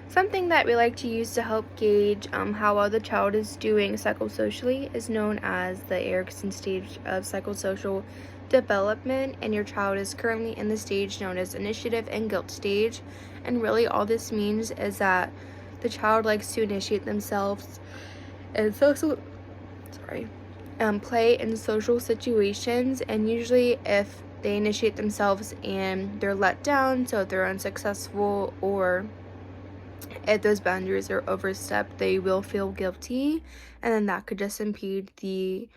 Something that we like to use to help gauge how well the child is doing psychosocially is known as the Erickson stage of psychosocial development, and your child is currently in the stage known as initiative and guilt stage. And really, all this means is that the child likes to initiate themselves and play in social situations, and usually if they initiate themselves and they're let down, so if they're unsuccessful or if those boundaries are overstepped, they will feel guilty, and then that could just impede the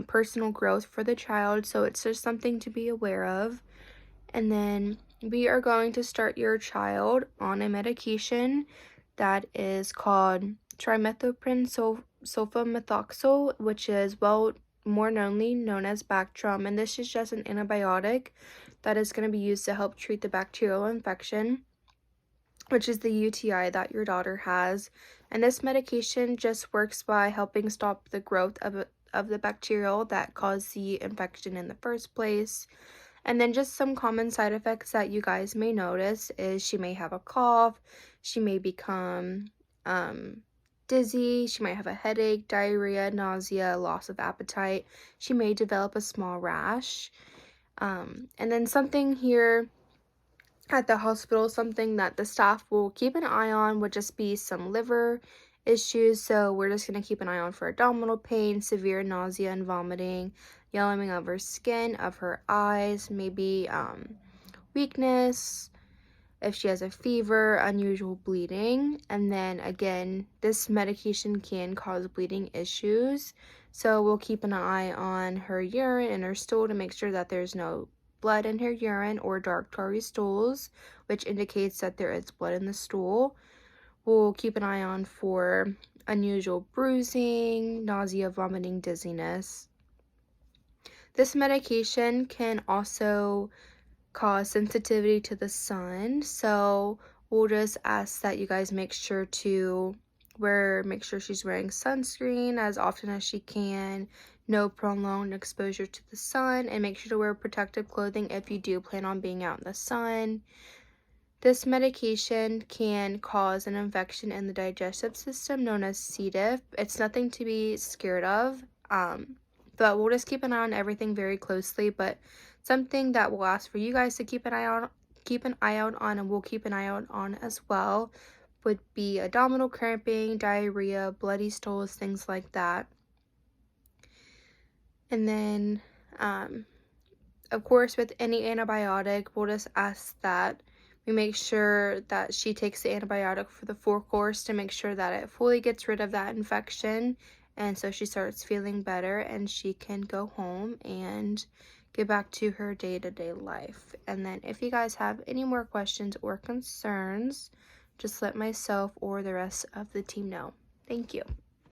personal growth for the child. So it's just something to be aware of. And then we are going to start your child on a medication that is called trimethoprim sulfamethoxyl, which is more known as Bactrim, and this is just an antibiotic that is going to be used to help treat the bacterial infection, which is the UTI that your daughter has. And this medication just works by helping stop the growth of the bacterial that caused the infection in the first place. And then just some common side effects that you guys may notice is she may have a cough, she may become dizzy, she might have a headache, diarrhea, nausea, loss of appetite, she may develop a small rash. And then something here at the hospital, something that the staff will keep an eye on would just be some liver issues. So we're just going to keep an eye on for abdominal pain, severe nausea and vomiting, yellowing of her skin, of her eyes, maybe weakness, if she has a fever, unusual bleeding. And then again, this medication can cause bleeding issues, so we'll keep an eye on her urine and her stool to make sure that there's no blood in her urine or dark tarry stools, which indicates that there is blood in the stool. We'll keep an eye on for unusual bruising, nausea, vomiting, dizziness. This medication can also cause sensitivity to the sun, so we'll just ask that you guys make sure she's wearing sunscreen as often as she can, no prolonged exposure to the sun, and make sure to wear protective clothing if you do plan on being out in the sun. This medication can cause an infection in the digestive system known as C. diff. It's nothing to be scared of, but we'll just keep an eye on everything very closely. But something that we'll ask for you guys to keep an eye out on, and we'll keep an eye out on as well, would be abdominal cramping, diarrhea, bloody stools, things like that. And then, of course, with any antibiotic, we'll just ask that we make sure that she takes the antibiotic for the full course to make sure that it fully gets rid of that infection, and so she starts feeling better and she can go home and get back to her day-to-day life. And then if you guys have any more questions or concerns, just let myself or the rest of the team know. Thank you.